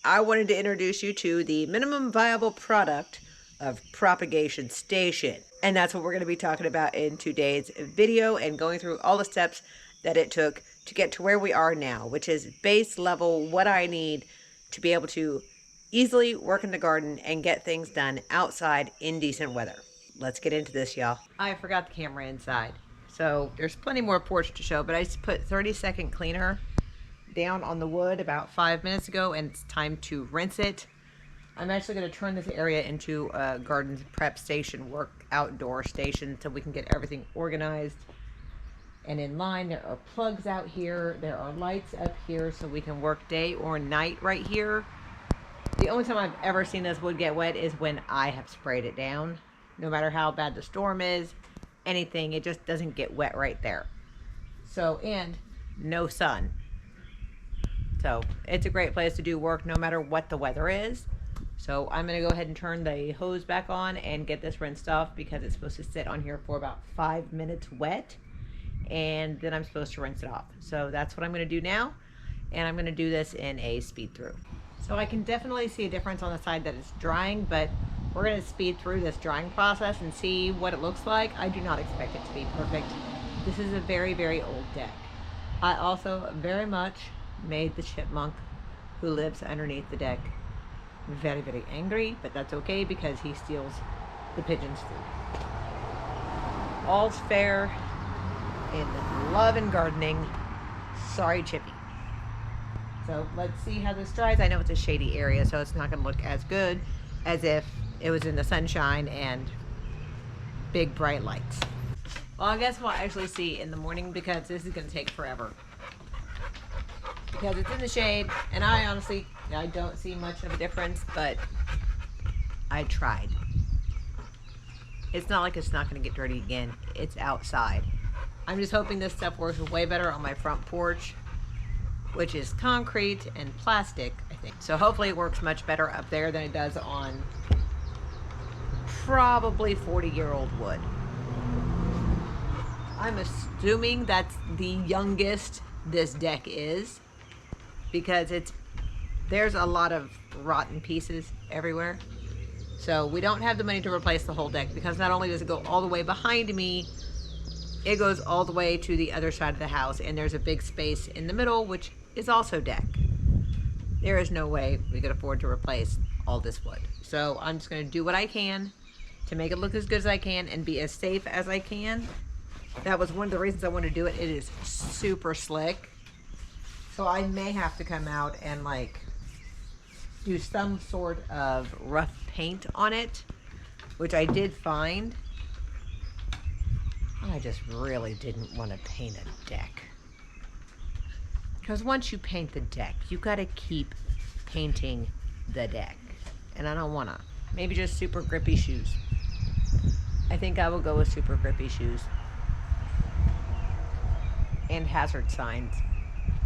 I wanted to introduce you to the minimum viable product of propagation station. And that's what we're going to be talking about in today's video and going through all the steps that it took to get to where we are now, which is base level, what I need to be able to easily work in the garden and get things done outside in decent weather. Let's get into this, y'all. I forgot the camera inside. So there's plenty more porch to show, but I just put 30-second cleaner down on the wood about 5 minutes ago, and it's time to rinse it. I'm actually going to turn this area into a garden prep station, work outdoor station, so we can get everything organized and in line. There are plugs out here. There are lights up here, so we can work day or night right here. The only time I've ever seen this wood get wet is when I have sprayed it down. No matter how bad the storm is, anything, it just doesn't get wet right there. So, and no sun. So it's a great place to do work no matter what the weather is. So I'm going to go ahead and turn the hose back on and get this rinsed off because it's supposed to sit on here for about 5 minutes wet. And then I'm supposed to rinse it off. So that's what I'm going to do now. And I'm going to do this in a speed through. So I can definitely see a difference on the side that it's drying, but we're going to speed through this drying process and see what it looks like. I do not expect it to be perfect. This is a very, very old deck. I also very much made the chipmunk who lives underneath the deck very, very angry, but that's okay because he steals the pigeon's food. All's fair in love and gardening. Sorry, Chippy. So let's see how this dries. I know it's a shady area, so it's not going to look as good as if it was in the sunshine and big bright lights. Well, I guess we'll actually see in the morning because this is going to take forever. Because it's in the shade, and I don't see much of a difference, but I tried. It's not like it's not going to get dirty again. It's outside. I'm just hoping this stuff works way better on my front porch, which is concrete and plastic, I think. So hopefully it works much better up there than it does on probably 40-year-old wood. I'm assuming that's the youngest this deck is because there's a lot of rotten pieces everywhere. So we don't have the money to replace the whole deck because not only does it go all the way behind me, it goes all the way to the other side of the house, and there's a big space in the middle, which is also deck. There is no way we could afford to replace all this wood. So I'm just going to do what I can to make it look as good as I can and be as safe as I can. That was one of the reasons I wanted to do it. It is super slick. So I may have to come out and like do some sort of rough paint on it, which I did find. I just really didn't want to paint a deck. Because once you paint the deck, you got to keep painting the deck. And I don't want to. Maybe just super grippy shoes. I think I will go with super grippy shoes. And hazard signs.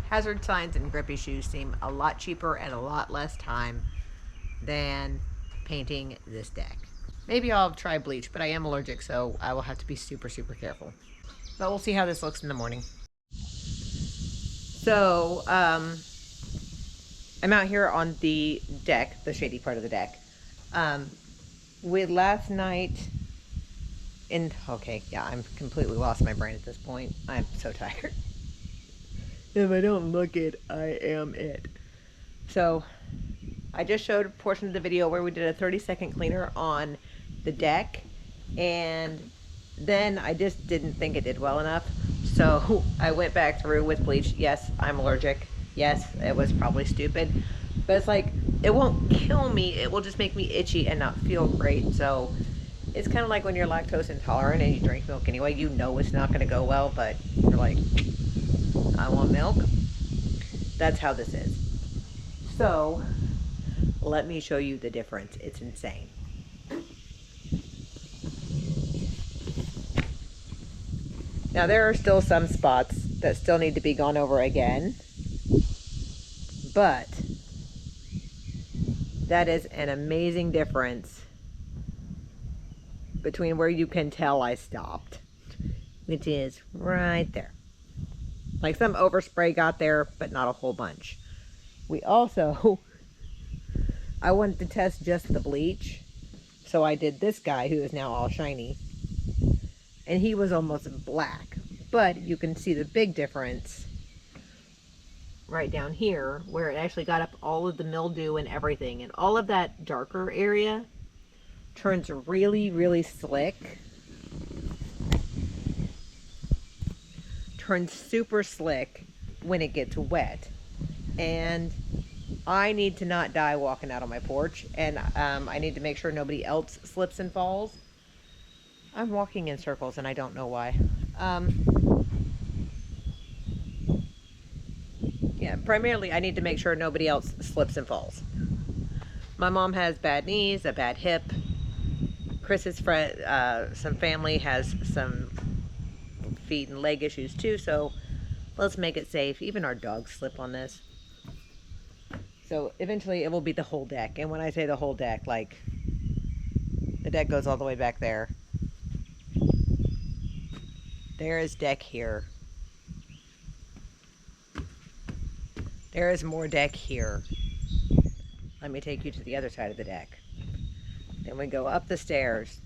Hazard signs and grippy shoes seem a lot cheaper and a lot less time than painting this deck. Maybe I'll try bleach, but I am allergic, so I will have to be super, super careful. But we'll see how this looks in the morning. So, I'm out here on the deck, the shady part of the deck. With last night okay, yeah, I'm completely lost my brain at this point. I'm so tired. If I don't look it, I am it. So, I just showed a portion of the video where we did a 30-second cleaner on the deck, and then I just didn't think it did well enough, so I went back through with bleach. Yes, I'm allergic. Yes, it was probably stupid, but it's like, it won't kill me, it will just make me itchy and not feel great. So it's kind of like when you're lactose intolerant and you drink milk anyway, you know it's not going to go well, but you're like, I want milk. That's how this is. So let me show you the difference. It's insane. Now there are still some spots that still need to be gone over again, but that is an amazing difference between where you can tell I stopped, which is right there. Like some overspray got there, but not a whole bunch. We also I wanted to test just the bleach. So I did this guy who is now all shiny. And he was almost black. But you can see the big difference right down here where it actually got up all of the mildew and everything. And all of that darker area turns really, really slick. Turns super slick when it gets wet. And I need to not die walking out on my porch, and I need to make sure nobody else slips and falls. I'm walking in circles and I don't know why. Yeah, primarily I need to make sure nobody else slips and falls. My mom has bad knees, a bad hip. Chris's friend, some family has some feet and leg issues too, so let's make it safe. Even our dogs slip on this. So eventually it will be the whole deck. And when I say the whole deck, like the deck goes all the way back there. There is deck here. There is more deck here. Let me take you to the other side of the deck. Then we go up the stairs.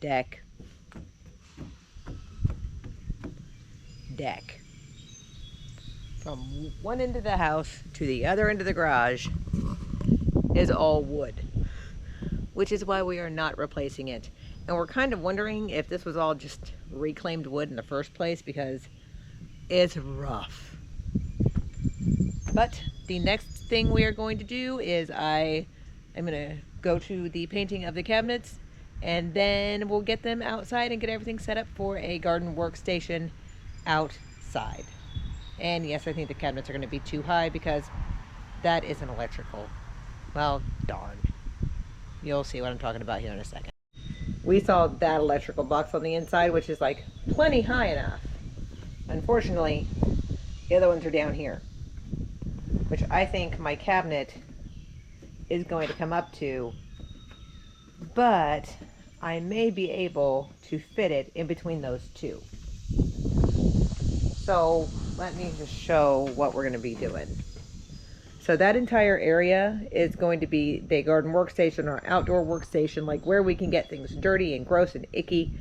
Deck. Deck. From one end of the house to the other end of the garage is all wood, which is why we are not replacing it. And we're kind of wondering if this was all just reclaimed wood in the first place, because it's rough. But the next thing we are going to do is I am going to go to the painting of the cabinets, and then we'll get them outside and get everything set up for a garden workstation outside. And yes, I think the cabinets are going to be too high because that isn't electrical. Well, darn. You'll see what I'm talking about here in a second. We saw that electrical box on the inside, which is like plenty high enough. Unfortunately, the other ones are down here, which I think my cabinet is going to come up to, but I may be able to fit it in between those two. So let me just show what we're going to be doing. So that entire area is going to be the garden workstation or outdoor workstation, like where we can get things dirty and gross and icky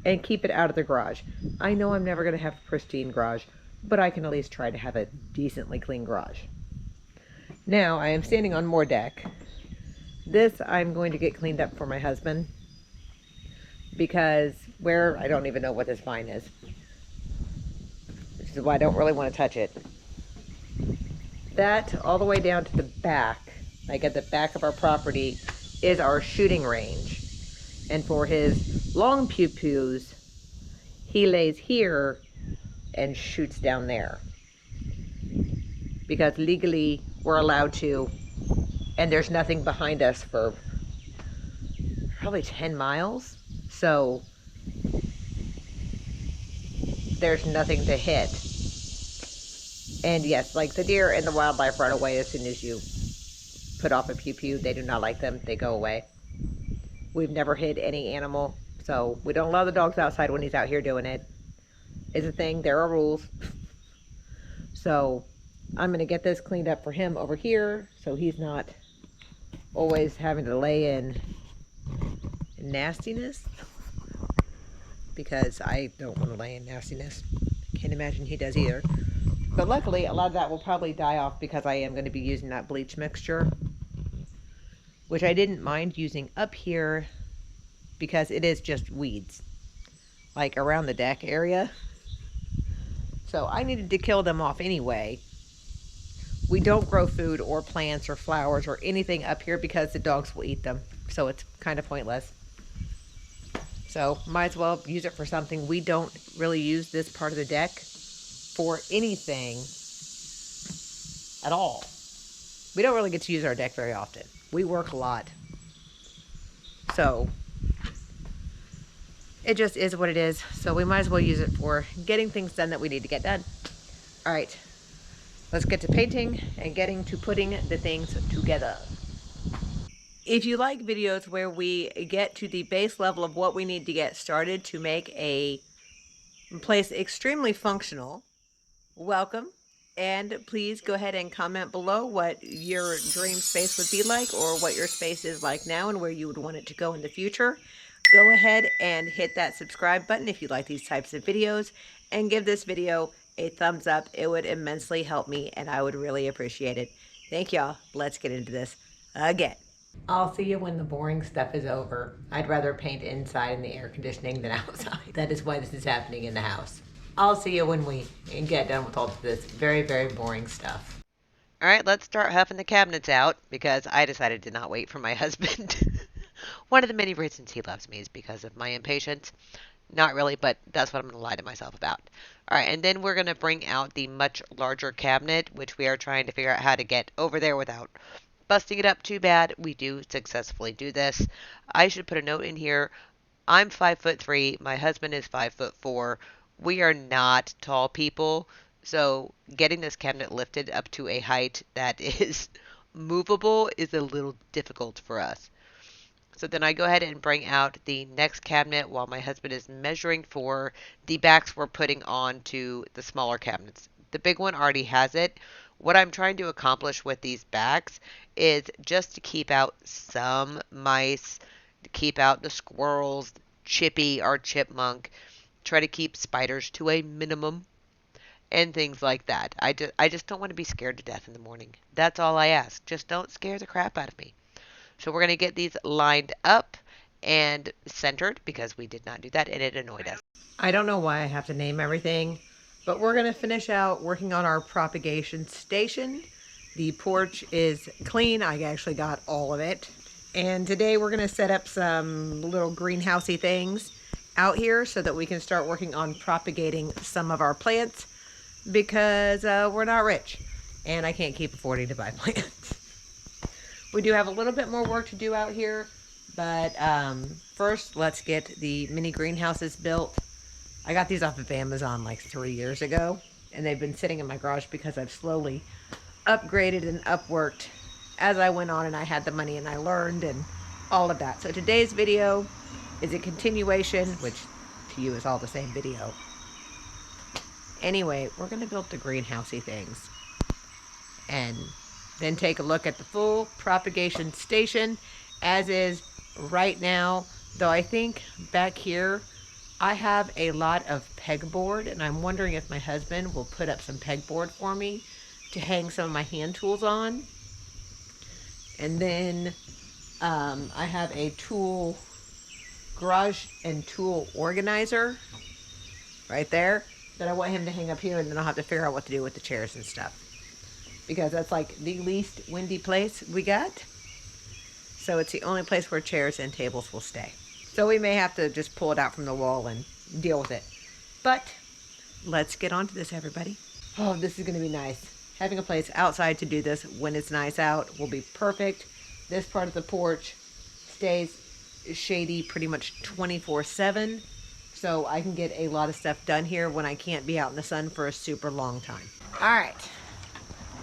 and keep it out of the garage. I know I'm never going to have a pristine garage, but I can at least try to have a decently clean garage. Now I am standing on more deck. This I'm going to get cleaned up for my husband, because I don't even know what this vine is. Which is why I don't really want to touch it. That all the way down to the back, like at the back of our property, is our shooting range. And for his long pew-pews, he lays here and shoots down there. Because legally we're allowed to, and there's nothing behind us for probably 10 miles. So there's nothing to hit. And yes, like the deer and the wildlife run away as soon as you put off a pew-pew. They do not like them. They go away. We've never hit any animal, so we don't allow the dogs outside when he's out here doing it. It's a thing. There are rules. So I'm going to get this cleaned up for him over here, so he's not always having to lay in nastiness, because I don't want to lay in nastiness. Can't imagine he does either. But luckily, a lot of that will probably die off because I am going to be using that bleach mixture, which I didn't mind using up here because it is just weeds, like around the deck area. So I needed to kill them off anyway. We don't grow food or plants or flowers or anything up here because the dogs will eat them. So it's kind of pointless. So might as well use it for something. We don't really use this part of the deck for anything at all. We don't really get to use our deck very often. We work a lot. So it just is what it is. So we might as well use it for getting things done that we need to get done. All right, let's get to painting and getting to putting the things together. If you like videos where we get to the base level of what we need to get started to make a place extremely functional, welcome. And please go ahead and comment below what your dream space would be like, or what your space is like now and where you would want it to go in the future. Go ahead and hit that subscribe button if you like these types of videos, and give this video a thumbs up. It would immensely help me and I would really appreciate it. Thank y'all. Let's get into this again. I'll see you when the boring stuff is over. I'd rather paint inside in the air conditioning than outside. That is why this is happening in the house. I'll see you when we get done with all of this very, very boring stuff. All right, let's start huffing the cabinets out because I decided to not wait for my husband. One of the many reasons he loves me is because of my impatience. Not really, but that's what I'm going to lie to myself about. All right, and then we're going to bring out the much larger cabinet, which we are trying to figure out how to get over there without busting it up too bad. We do successfully do this. I should put a note in here. I'm 5'3". My husband is 5'4". We are not tall people, so getting this cabinet lifted up to a height that is movable is a little difficult for us. So then I go ahead and bring out the next cabinet while my husband is measuring for the backs we're putting on to the smaller cabinets. The big one already has it. What I'm trying to accomplish with these backs is just to keep out some mice, to keep out the squirrels, Chippy, our chipmunk, try to keep spiders to a minimum, and things like that. I just don't want to be scared to death in the morning. That's all I ask. Just don't scare the crap out of me. So we're going to get these lined up and centered because we did not do that and it annoyed us. I don't know why I have to name everything, but we're going to finish out working on our propagation station. The porch is clean. I actually got all of it. And today we're going to set up some little greenhousey things out here so that we can start working on propagating some of our plants, because we're not rich and I can't keep affording to buy plants. We do have a little bit more work to do out here, but first let's get the mini greenhouses built. I got these off of Amazon like 3 years ago, and they've been sitting in my garage because I've slowly upgraded and upworked as I went on, and I had the money and I learned and all of that. So today's video is a continuation, which to you is all the same video. Anyway, we're going to build the greenhousey things and then take a look at the full propagation station as is right now. Though I think back here I have a lot of pegboard, and I'm wondering if my husband will put up some pegboard for me to hang some of my hand tools on. And then I have a tool garage and tool organizer right there that I want him to hang up here, and then I'll have to figure out what to do with the chairs and stuff, because that's like the least windy place we got. So it's the only place where chairs and tables will stay. So we may have to just pull it out from the wall and deal with it. But let's get on to this, everybody. Oh, this is going to be nice. Having a place outside to do this when it's nice out will be perfect. This part of the porch stays shady pretty much 24/7. So I can get a lot of stuff done here when I can't be out in the sun for a super long time. All right.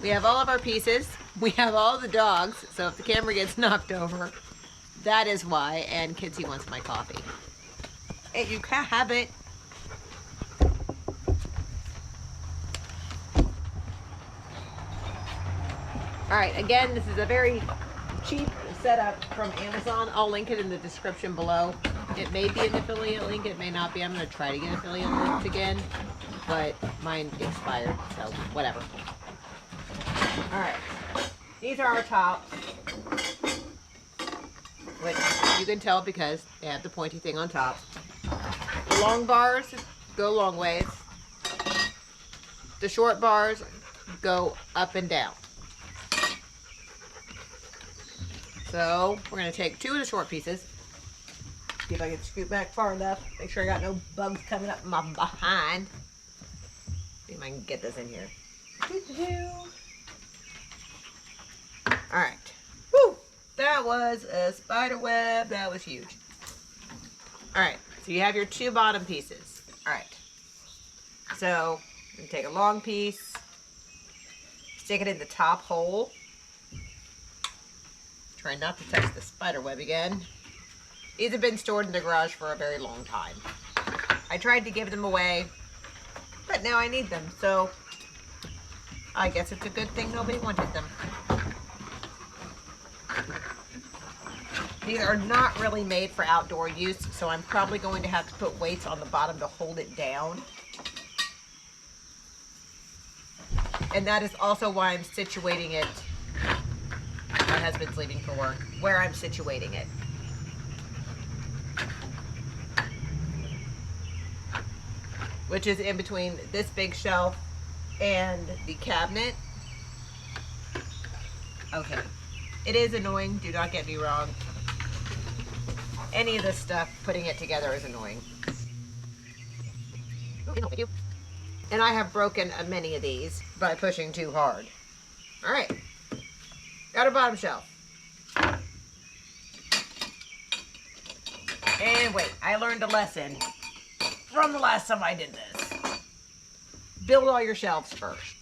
We have all of our pieces. We have all the dogs. So if the camera gets knocked over, that is why. And Kitsy wants my coffee. Hey, you can't have it. All right, again, this is a very cheap setup from Amazon. I'll link it in the description below. It may be an affiliate link, it may not be. I'm going to try to get affiliate links again, but mine expired, so whatever. All right, these are our tops, which you can tell because they have the pointy thing on top. The long bars go long ways. The short bars go up and down. So we're going to take two of the short pieces. See if I can scoot back far enough. Make sure I got no bugs coming up my behind. See if I can get this in here. Alright. Woo! That was a spider web. That was huge. Alright. So you have your two bottom pieces. Alright. So I'm going to take a long piece. Stick it in the top hole. Try not to touch the spider web again. These have been stored in the garage for a very long time. I tried to give them away, but now I need them. So I guess it's a good thing nobody wanted them. These are not really made for outdoor use, so I'm probably going to have to put weights on the bottom to hold it down. And that is also why I'm situating it. My husband's leaving for work. Where I'm situating it. Which is in between this big shelf and the cabinet. Okay. It is annoying, do not get me wrong. Any of this stuff, putting it together is annoying. Thank you. And I have broken many of these by pushing too hard. All right. Got our bottom shelf. And wait, I learned a lesson from the last time I did this. Build all your shelves first.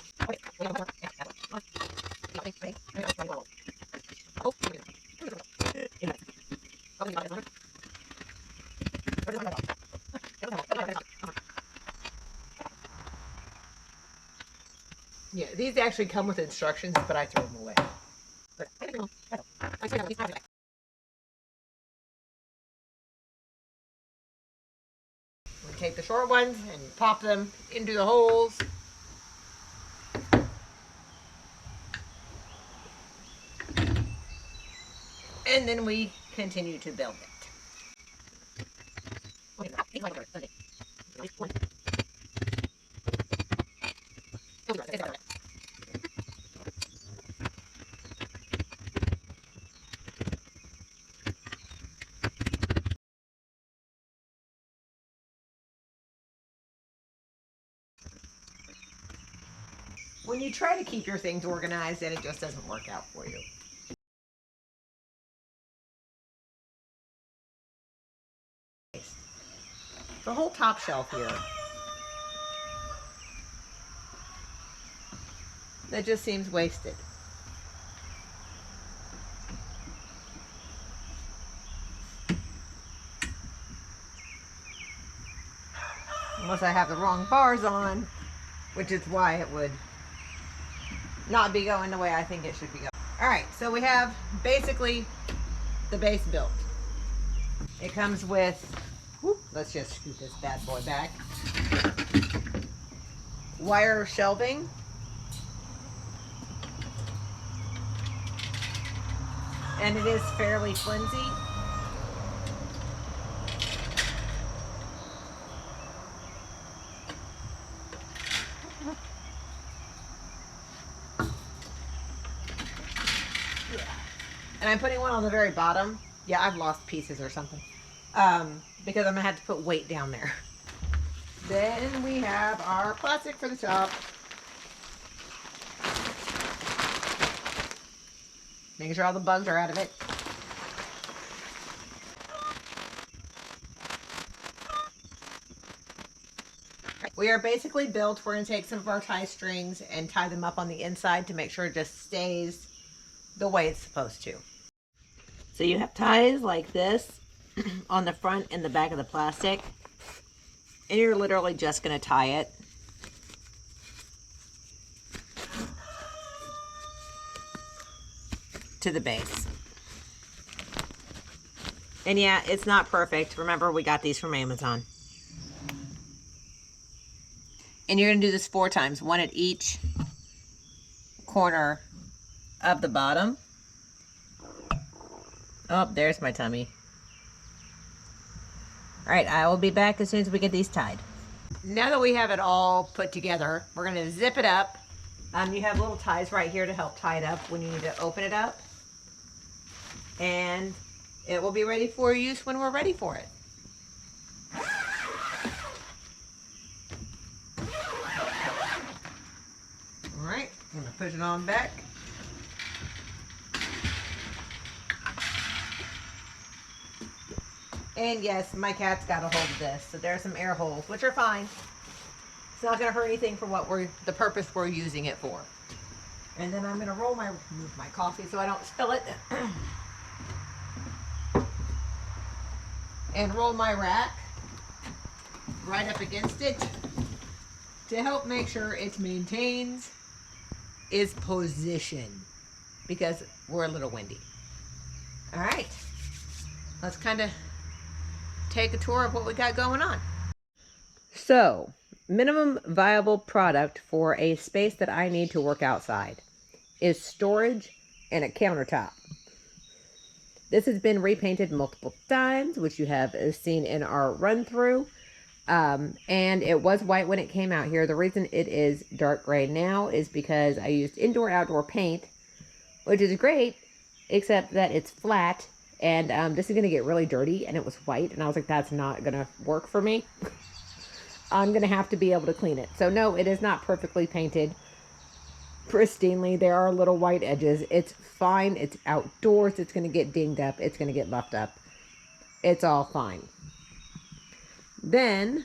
Yeah, these actually come with instructions, but I throw them away. We take the short ones and pop them into the holes. And then we continue to build it. When you try to keep your things organized, then it just doesn't work out for you. The whole top shelf here. That just seems wasted. Unless I have the wrong bars on, which is why it would not be going the way I think it should be going. All right, so we have basically the base built. It comes with, let's just scoot this bad boy back. Wire shelving. And it is fairly flimsy. And I'm putting one on the very bottom. Yeah, I've lost pieces or something. Because I'm gonna have to put weight down there. Then we have our plastic for the top. Making sure all the bugs are out of it. We are basically built. We're gonna take some of our tie strings and tie them up on the inside to make sure it just stays the way it's supposed to. So you have ties like this on the front and the back of the plastic, and you're literally just going to tie it to the base. And yeah, it's not perfect. Remember, we got these from Amazon. And you're going to do this 4 times, one at each corner of the bottom. Oh, there's my tummy. All right, I will be back as soon as we get these tied. Now that we have it all put together, we're gonna zip it up. You have little ties right here to help tie it up when you need to open it up. And it will be ready for use when we're ready for it. All right, I'm gonna push it on back. And yes, my cat's got a hold of this, so there are some air holes, which are fine. It's not going to hurt anything for what the purpose we're using it for. And then I'm going to move my coffee so I don't spill it. And roll my rack right up against it to help make sure it maintains is position, because we're a little windy. All right, let's kind of take a tour of what we got going on. So, minimum viable product for a space that I need to work outside is storage and a countertop. This has been repainted multiple times, which you have seen in our run through. And it was white when it came out here. The reason it is dark gray now is because I used indoor-outdoor paint, which is great, except that it's flat. And this is going to get really dirty, and it was white. And I was like, that's not going to work for me. I'm going to have to be able to clean it. So no, it is not perfectly painted pristinely. There are little white edges. It's fine. It's outdoors. It's going to get dinged up. It's going to get left up. It's all fine. Then,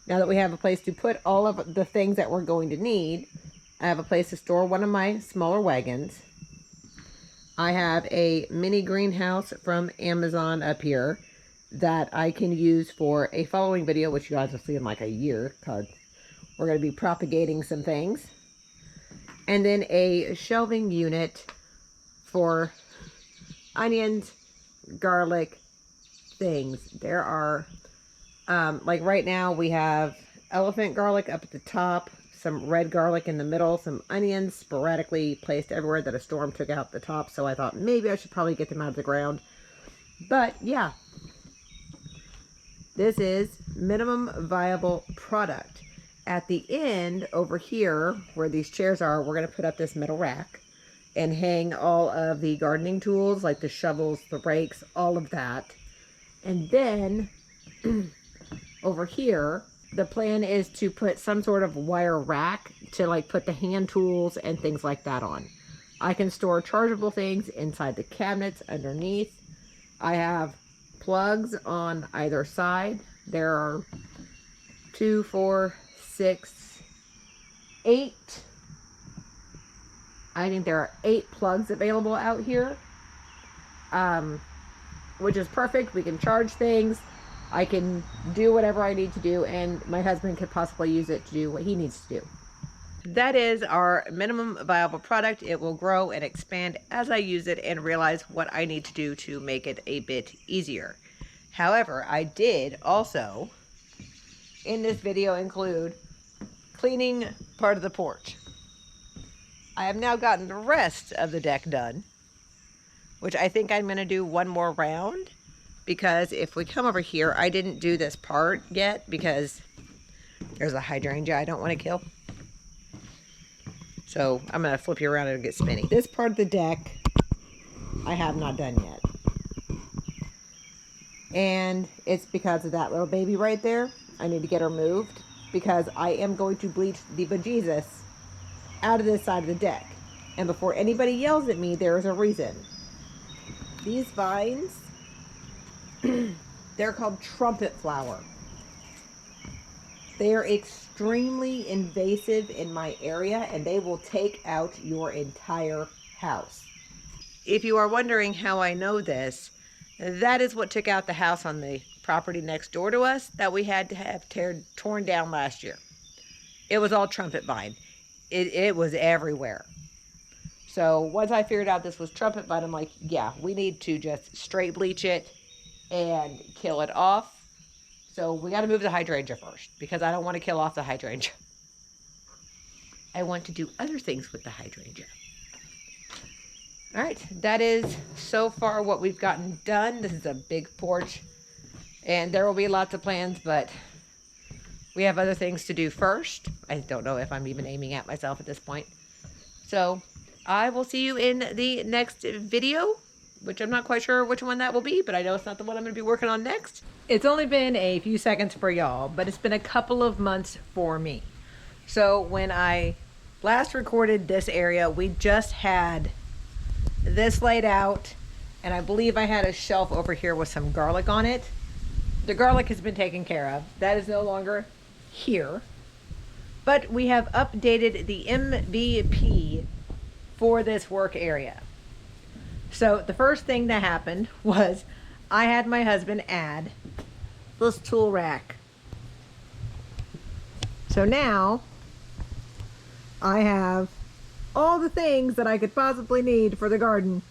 now that we have a place to put all of the things that we're going to need, I have a place to store one of my smaller wagons. I have a mini greenhouse from Amazon up here that I can use for a following video, which you guys will see in like a year, because we're going to be propagating some things. And then a shelving unit for onions, garlic, things. There are, like right now we have elephant garlic up at the top, some red garlic in the middle, some onions sporadically placed everywhere that a storm took out the top. So I thought maybe I should probably get them out of the ground. But yeah, this is minimum viable product. At the end over here where these chairs are, we're going to put up this metal rack and hang all of the gardening tools, like the shovels, the rakes, all of that. And then over here, the plan is to put some sort of wire rack to like put the hand tools and things like that on. I can store chargeable things inside the cabinets underneath. I have plugs on either side. There are 2, 4, 6, 8. I think there are 8 plugs available out here, which is perfect. We can charge things. I can do whatever I need to do, and my husband could possibly use it to do what he needs to do. That is our minimum viable product. It will grow and expand as I use it and realize what I need to do to make it a bit easier. However, I did also, in this video, include cleaning part of the porch. I have now gotten the rest of the deck done, which I think I'm going to do one more round, because if we come over here, I didn't do this part yet because there's a hydrangea I don't want to kill. So I'm going to flip you around and get spinny. This part of the deck I have not done yet. And it's because of that little baby right there. I need to get her moved because I am going to bleach the bejesus out of this side of the deck. And before anybody yells at me, there is a reason. These vines, they're called trumpet flower. They are extremely invasive in my area, and they will take out your entire house. If you are wondering how I know this, that is what took out the house on the property next door to us that we had to have torn down last year. It was all trumpet vine. It was everywhere. So once I figured out this was trumpet vine, I'm like, yeah, we need to just straight bleach it and kill it off. So we got to move the hydrangea first because I don't want to kill off the hydrangea. I want to do other things with the hydrangea. All right, that is so far what we've gotten done. This is a big porch, and there will be lots of plans, but we have other things to do first. I don't know if I'm even aiming at myself at this point. So I will see you in the next video, which I'm not quite sure which one that will be, but I know it's not the one I'm going to be working on next. It's only been a few seconds for y'all, but it's been a couple of months for me. So when I last recorded this area, we just had this laid out, and I believe I had a shelf over here with some garlic on it. The garlic has been taken care of. That is no longer here. But we have updated the MVP for this work area. So the first thing that happened was I had my husband add this tool rack. So now I have all the things that I could possibly need for the garden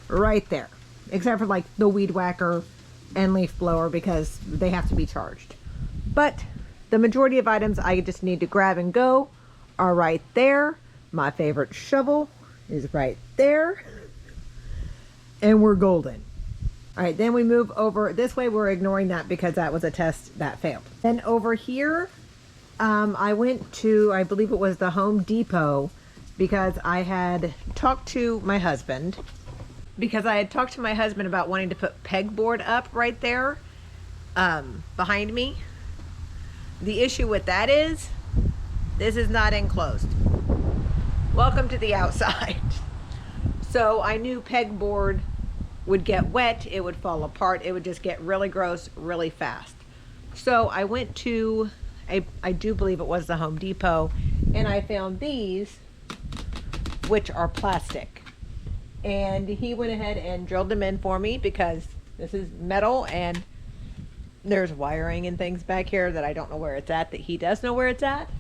right there, except for like the weed whacker and leaf blower because they have to be charged. But the majority of items I just need to grab and go are right there. My favorite shovel is right there, and we're golden. All right, then we move over this way. We're ignoring that because that was a test that failed. Then over here, I went to, I believe it was the Home Depot, because I had talked to my husband about wanting to put pegboard up right there behind me. The issue with that is this is not enclosed. Welcome to the outside. So I knew pegboard would get wet, it would fall apart, it would just get really gross really fast. So I went to, I do believe it was the Home Depot, and I found these, which are plastic. And he went ahead and drilled them in for me because this is metal and there's wiring and things back here that I don't know where it's at, that he does know where it's at.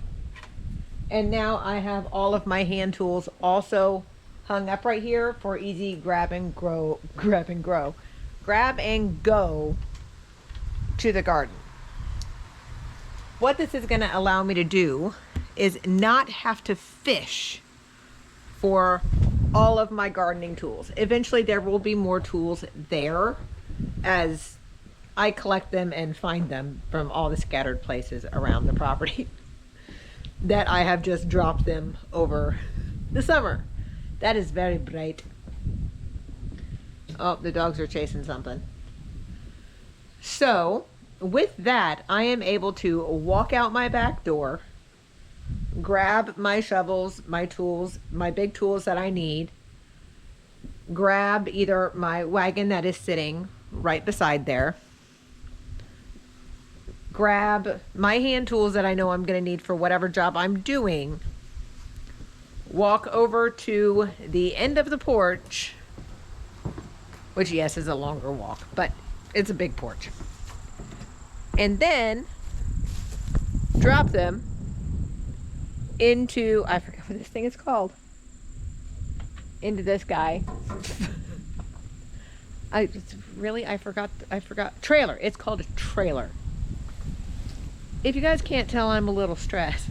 And now I have all of my hand tools also hung up right here for easy grab and go to the garden. What this is going to allow me to do is not have to fish for all of my gardening tools. Eventually there will be more tools there as I collect them and find them from all the scattered places around the property that I have just dropped them over the summer. That is very bright. Oh, the dogs are chasing something. So with that, I am able to walk out my back door, grab my shovels, my tools, my big tools that I need, grab either my wagon that is sitting right beside there, grab my hand tools that I know I'm going to need for whatever job I'm doing, walk over to the end of the porch, which yes is a longer walk, but it's a big porch, and then drop them into, I forget what this thing is called, into this guy. I forgot. Trailer. It's called a trailer. If you guys can't tell, I'm a little stressed.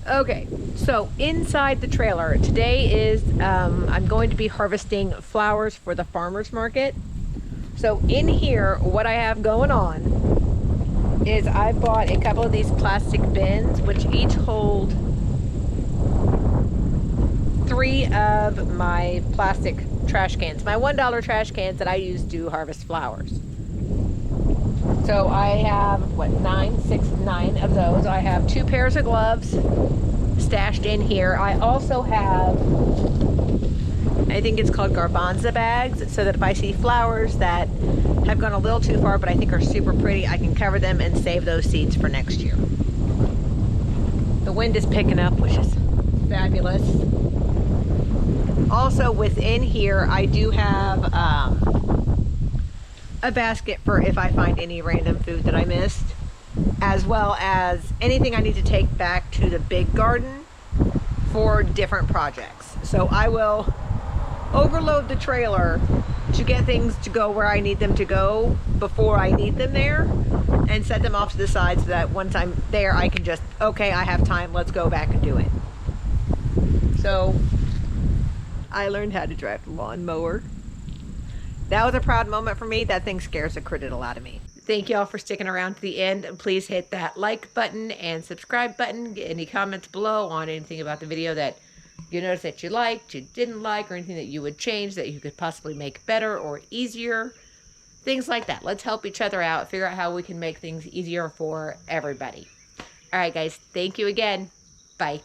Okay, so inside the trailer today is I'm going to be harvesting flowers for the farmers market. So in here, what I have going on is I bought a couple of these plastic bins, which each hold 3 of my plastic trash cans, my $1 trash cans that I use to harvest flowers. So I have, what, 9 of those. I have 2 pairs of gloves stashed in here. I also have, I think it's called garbanza bags, so that if I see flowers that have gone a little too far but I think are super pretty, I can cover them and save those seeds for next year. The wind is picking up, which is fabulous. Also within here, I do have a basket for if I find any random food that I missed, as well as anything I need to take back to the big garden for different projects. So I will overload the trailer to get things to go where I need them to go before I need them there, and set them off to the side so that once I'm there I can just, okay, I have time, let's go back and do it. So I learned how to drive the lawnmower. That was a proud moment for me. That thing scares the criddle out of me. Thank y'all for sticking around to the end. Please hit that like button and subscribe button. Get any comments below on anything about the video that you noticed that you liked, you didn't like, or anything that you would change that you could possibly make better or easier. Things like that. Let's help each other out. Figure out how we can make things easier for everybody. All right, guys. Thank you again. Bye.